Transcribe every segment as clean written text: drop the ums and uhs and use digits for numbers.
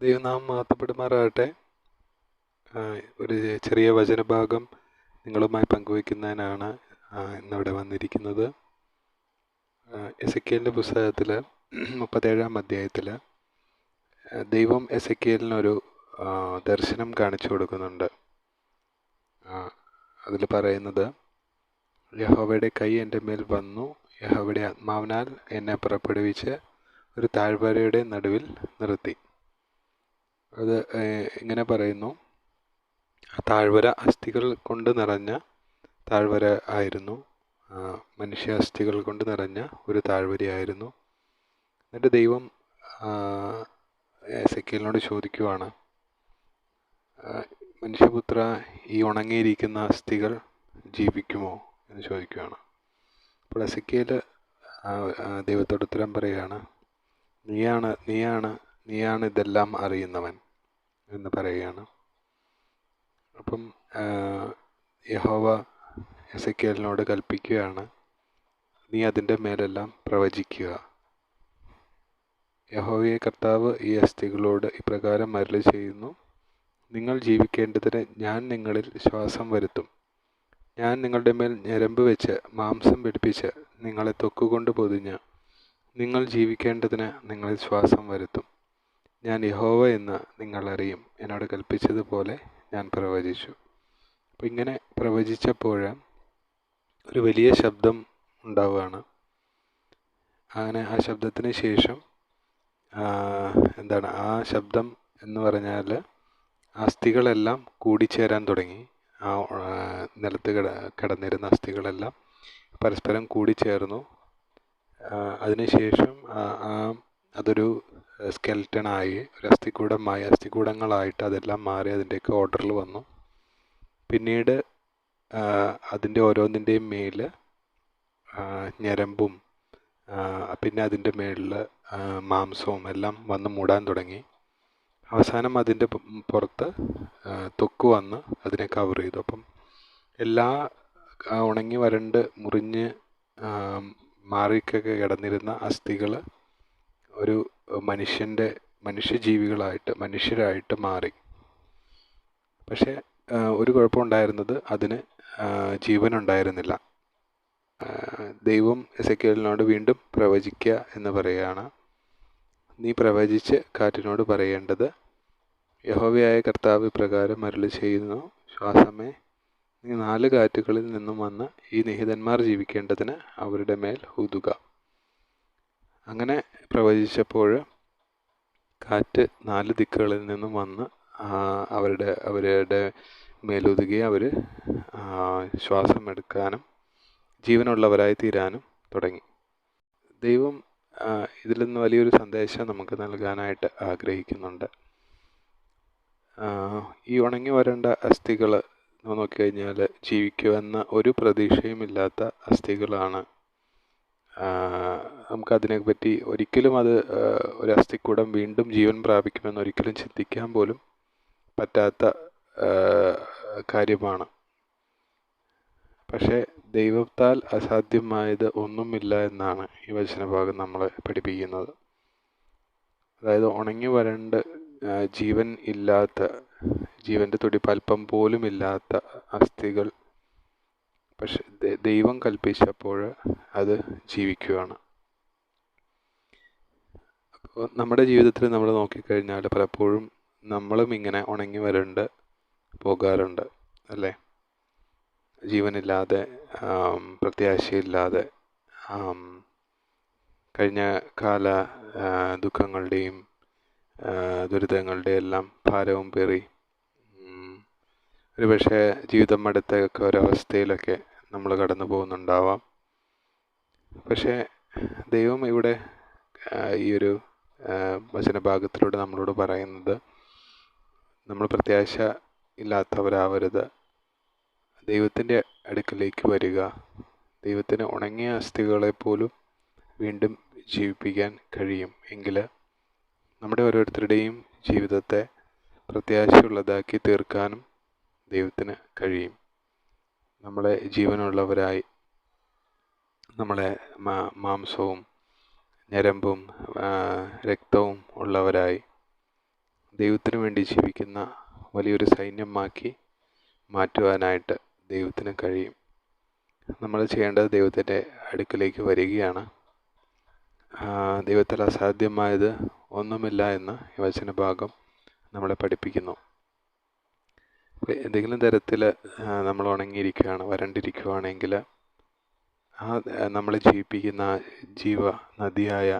ദൈവനാമം മഹത്വപ്പെടുമാറാകട്ടെ. ഒരു ചെറിയ വചനഭാഗം നിങ്ങളുമായി പങ്കുവയ്ക്കുന്നതിനാണ് ഇന്നിവിടെ വന്നിരിക്കുന്നത്. എസെക്കിയേലിൻ്റെ പുസ്തകത്തിൽ 37-ാം അധ്യായത്തിൽ ദൈവം എസെക്കിയേലിനൊരു ദർശനം കാണിച്ചു കൊടുക്കുന്നുണ്ട്. അതിൽ പറയുന്നത്, യഹോവയുടെ കൈ എൻ്റെ മേൽ വന്നു, യഹോവയുടെ ആത്മാവിനാൽ എന്നെ പുറപ്പെടുവിച്ച് ഒരു താഴ്വരയുടെ നടുവിൽ നിർത്തി. അത് ഇങ്ങനെ പറയുന്നു, താഴ്വര അസ്ഥികൾ കൊണ്ട് നിറഞ്ഞ താഴ്വര ആയിരുന്നു. മനുഷ്യ അസ്ഥികൾ കൊണ്ട് നിറഞ്ഞ ഒരു താഴ്വരയായിരുന്നു. എന്നിട്ട് ദൈവം എസെക്കിയേലിനോട് ചോദിക്കുവാണ്, മനുഷ്യപുത്ര, ഈ ഉണങ്ങിയിരിക്കുന്ന അസ്ഥികൾ ജീവിക്കുമോ എന്ന് ചോദിക്കുകയാണ്. അപ്പോൾ എസെക്കിയേൽ ദൈവത്തോട് ഉത്തരം പറയുകയാണ്, നീയാണ് ഇതെല്ലാം അറിയുന്നവൻ എന്ന് പറയുകയാണ്. അപ്പം യഹോവ എസെക്കിയേലിനോട് കൽപ്പിക്കുകയാണ്, നീ അതിൻ്റെ മേലെല്ലാം പ്രവചിക്കുക. യഹോവയെ കർത്താവ് ഈ അസ്ഥികളോട് ഇപ്രകാരം അരുളി ചെയ്യുന്നു, നിങ്ങൾ ജീവിക്കേണ്ടതിന് ഞാൻ നിങ്ങളിൽ ശ്വാസം വരുത്തും. ഞാൻ നിങ്ങളുടെ മേൽ ഞരമ്പ് വെച്ച് മാംസം പിടിപ്പിച്ച് നിങ്ങളെ ത്വക്കുകൊണ്ട് പൊതിഞ്ഞ് നിങ്ങൾ ജീവിക്കേണ്ടതിന് നിങ്ങളിൽ ശ്വാസം വരുത്തും. ഞാൻ യഹോവ എന്ന് നിങ്ങൾ അറിയും. എന്നോട് കൽപ്പിച്ചതുപോലെ ഞാൻ പ്രവചിച്ചു. അപ്പോൾ ഇങ്ങനെ പ്രവചിച്ചപ്പോൾ ഒരു വലിയ ശബ്ദം ഉണ്ടാവുകയാണ്. അങ്ങനെ ആ ശബ്ദത്തിന് ശേഷം ആ ശബ്ദം എന്ന് പറഞ്ഞാൽ അസ്ഥികളെല്ലാം കൂടിച്ചേരാൻ തുടങ്ങി. ആ നിലത്ത് കിടന്നിരുന്ന അസ്ഥികളെല്ലാം പരസ്പരം കൂടിച്ചേർന്നു. അതിനുശേഷം അതൊരു സ്കെൽറ്റനായി, ഒരു അസ്ഥികൂടങ്ങളായിട്ട് അതെല്ലാം മാറി അതിൻ്റെയൊക്കെ ഓർഡറിൽ വന്നു. പിന്നീട് അതിൻ്റെ ഓരോന്നിൻ്റെയും മേൽ ഞരമ്പും പിന്നെ അതിൻ്റെ മേളിൽ മാംസവും എല്ലാം വന്ന് മൂടാൻ തുടങ്ങി. അവസാനം അതിൻ്റെ പുറത്ത് ത്വക്ക് വന്ന് അതിനെ കവർ ചെയ്തു. അപ്പം എല്ലാ ഉണങ്ങി വരണ്ട് മുറിഞ്ഞ് മാറിക്കൊക്കെ കിടന്നിരുന്ന അസ്ഥികൾ ഒരു മനുഷ്യരായിട്ട് മാറി. പക്ഷേ ഒരു കുഴപ്പമുണ്ടായിരുന്നത്, അതിന് ജീവനുണ്ടായിരുന്നില്ല. ദൈവം എസെക്കിയേലിനോട് വീണ്ടും പ്രവചിക്കുക എന്ന് പറയുകയാണ്. നീ പ്രവചിച്ച് കാറ്റിനോട് പറയേണ്ടത്, യഹോവയായ കർത്താവ് പ്രകാരം അരുളി ചെയ്യുന്നു, ശ്വാസമേ, നീ 4 കാറ്റുകളിൽ നിന്നും വന്ന് ഈ നിഹിതന്മാർ ജീവിക്കേണ്ടതിന് അവരുടെ മേൽ ഊതുക. അങ്ങനെ പ്രവചിച്ചപ്പോൾ കാറ്റ് 4 ദിക്കുകളിൽ നിന്നും വന്ന് അവരുടെ മേലൂതുകയും അവർ ശ്വാസം എടുക്കാനും ജീവനുള്ളവരായി തീരാനും തുടങ്ങി. ദൈവം ഇതിൽ നിന്ന് വലിയൊരു സന്ദേശം നമുക്ക് നൽകാനായിട്ട് ആഗ്രഹിക്കുന്നുണ്ട്. ഈ ഉണങ്ങി വരേണ്ട അസ്ഥികൾ നോക്കിക്കഴിഞ്ഞാൽ ജീവിക്കുമെന്ന ഒരു പ്രതീക്ഷയുമില്ലാത്ത അസ്ഥികളാണ്. നമുക്കതിനെപ്പറ്റി ഒരിക്കലും ഒരു അസ്ഥിക്കൂടം വീണ്ടും ജീവൻ പ്രാപിക്കുമെന്ന് ഒരിക്കലും ചിന്തിക്കാൻ പോലും പറ്റാത്ത കാര്യമാണ്. പക്ഷേ ദൈവത്താൽ അസാധ്യമായത് ഒന്നുമില്ല എന്നാണ് ഈ വചനഭാഗം നമ്മളെ പഠിപ്പിക്കുന്നത്. അതായത് ഉണങ്ങി വരണ്ട് ജീവൻ ഇല്ലാത്ത, ജീവൻ്റെ തുടിപ്പ് അല്പം പോലും ഇല്ലാത്ത അസ്ഥികൾ പക്ഷെ ദൈവം കൽപ്പിച്ചപ്പോൾ അത് ജീവിക്കുകയാണ്. അപ്പോൾ നമ്മുടെ ജീവിതത്തിൽ നമ്മൾ നോക്കിക്കഴിഞ്ഞാൽ പലപ്പോഴും നമ്മളും ഇങ്ങനെ ഉണങ്ങി വരണ്ട് പോകാറുണ്ട്, അല്ലേ? ജീവനില്ലാതെ, പ്രത്യാശയില്ലാതെ, കഴിഞ്ഞ കാല ദുഃഖങ്ങളുടെയും ദുരിതങ്ങളുടെയും എല്ലാം ഭാരവും പേറി ഒരുപക്ഷെ ജീവിതം മടുത്തൊക്കെ ഒരവസ്ഥയിലൊക്കെ നമ്മൾ കടന്നു പോകുന്നുണ്ടാവാം. പക്ഷേ ദൈവം ഇവിടെ ഈ ഒരു വചനഭാഗത്തിലൂടെ നമ്മളോട് പറയുന്നത്, നമ്മൾ പ്രത്യാശ ഇല്ലാത്തവരാവരുത്. ദൈവത്തിൻ്റെ അടുക്കലേക്ക് വരിക. ദൈവത്തിന് ഉണങ്ങിയ അസ്ഥികളെ പോലും വീണ്ടും ജീവിപ്പിക്കാൻ കഴിയും. എങ്കിൽ നമ്മുടെ ഓരോരുത്തരുടെയും ജീവിതത്തെ പ്രത്യാശയുള്ളതാക്കി തീർക്കാനും ദൈവത്തിന് കഴിയും. നമ്മളെ ജീവനുള്ളവരായി, നമ്മളെ മാംസവും ഞരമ്പും രക്തവും ഉള്ളവരായി ദൈവത്തിനു വേണ്ടി ജീവിക്കുന്ന വലിയൊരു സൈന്യമാക്കി മാറ്റുവാനായിട്ട് ദൈവത്തിന് കഴിയും. നമ്മൾ ചെയ്യേണ്ടത് ദൈവത്തിൻ്റെ അടുക്കിലേക്ക് വരികയാണ്. ദൈവത്താൽ അസാധ്യമായത് ഒന്നുമില്ല എന്ന് ഈ വചനഭാഗം നമ്മളെ പഠിപ്പിക്കുന്നു. എന്തെങ്കിലും തരത്തിൽ നമ്മൾ ഉണങ്ങിയിരിക്കുകയാണ്, വരണ്ടിരിക്കുകയാണെങ്കിൽ നമ്മളെ ജീവിപ്പിക്കുന്ന ജീവ നദിയായ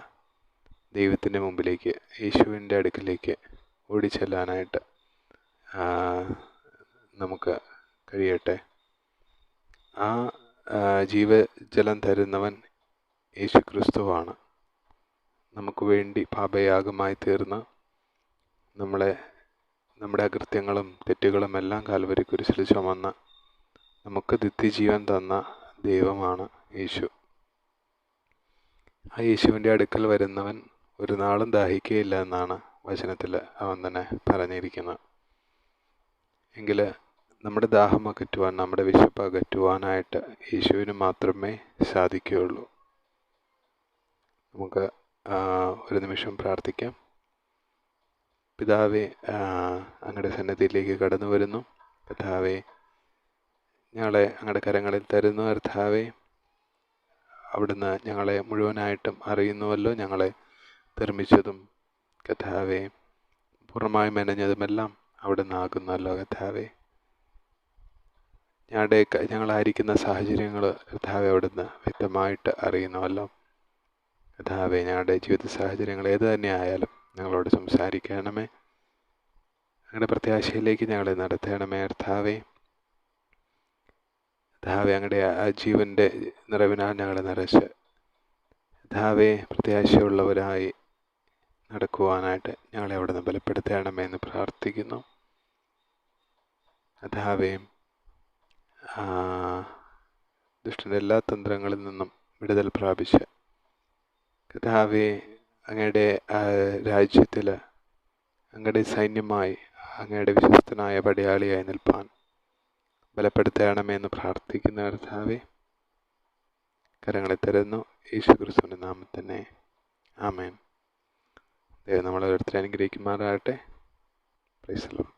ദൈവത്തിൻ്റെ മുമ്പിലേക്ക്, യേശുവിൻ്റെ അടുക്കിലേക്ക് ഓടിച്ചെല്ലാനായിട്ട് നമുക്ക് കഴിയട്ടെ. ആ ജീവജലം തരുന്നവൻ യേശു ക്രിസ്തുവാണ്. നമുക്ക് വേണ്ടി പാപയാഗമായി തീർന്ന് നമ്മുടെ അകൃത്യങ്ങളും തെറ്റുകളും എല്ലാം കാൽവരി കുരിശിൽ ചുമന്ന് നമുക്ക് നിത്യജീവൻ തന്ന ദൈവമാണ് യേശു. ആ യേശുവിൻ്റെ അടുക്കൽ വരുന്നവൻ ഒരു നാളും ദാഹിക്കുകയില്ല എന്നാണ് വചനത്തിൽ അവൻ തന്നെ പറഞ്ഞിരിക്കുന്നത്. എങ്കിൽ നമ്മുടെ ദാഹം അകറ്റുവാൻ, നമ്മുടെ വിശപ്പ് അകറ്റുവാനായിട്ട് യേശുവിന് മാത്രമേ സാധിക്കുകയുള്ളൂ. നമുക്ക് ഒരു നിമിഷം പ്രാർത്ഥിക്കാം. പിതാവേ, അങ്ങയുടെ സന്നിധിയിലേക്ക് കടന്നു വരുന്നു. കർത്താവേ, ഞങ്ങളെ അങ്ങയുടെ കരങ്ങളിൽ തരുന്നു. കർത്താവേ, അവിടുന്ന് ഞങ്ങളെ മുഴുവനായിട്ടും അറിയുന്നുവല്ലോ. ഞങ്ങളെ നിർമ്മിച്ചതും കർത്താവേ പൂർണ്ണമായി മെനഞ്ഞതുമെല്ലാം അവിടുന്ന് ആകുന്നല്ലോ. കർത്താവേ, ഞങ്ങളായിരിക്കുന്ന സാഹചര്യങ്ങൾ കർത്താവേ അവിടുന്ന് വ്യക്തമായിട്ട് അറിയുന്നുവല്ലോ. കർത്താവേ, ഞങ്ങളുടെ ജീവിത സാഹചര്യങ്ങൾ ഏത് തന്നെ ആയാലും ഞങ്ങളോട് സംസാരിക്കണമേ. ഞങ്ങളുടെ പ്രത്യാശയിലേക്ക് ഞങ്ങളെ നടത്തണമേ. കർത്താവേ, അങ്ങയുടെ ആ ജീവൻ്റെ നിറവിനാൽ ഞങ്ങളെ നിറച്ച് കർത്താവേ പ്രത്യാശയുള്ളവരായി നടക്കുവാനായിട്ട് ഞങ്ങളെ അവിടുന്ന് ബലപ്പെടുത്തണമേ എന്ന് പ്രാർത്ഥിക്കുന്നു. കർത്താവേ, ദുഷ്ടൻ്റെ എല്ലാ തന്ത്രങ്ങളിൽ നിന്നും വിടുതൽ പ്രാപിച്ച് കർത്താവേ അങ്ങയുടെ രാജ്യത്തിൽ അങ്ങയുടെ സൈന്യമായി, അങ്ങയുടെ വിശ്വസ്തനായ പടയാളിയായി നിൽപ്പാൻ ബലപ്പെടുത്തണമെന്ന് പ്രാർത്ഥിക്കുന്ന കർത്താവേ, കരങ്ങളിൽ തരുന്നു. യേശു ക്രിസ്തുവിൻ്റെ നാമത്തിൽ തന്നെ ആമേൻ. ദൈവം നമ്മളെ ഓരോരുത്തരെ അനുഗ്രഹിക്കുമാറാകട്ടെ. Praise the Lord.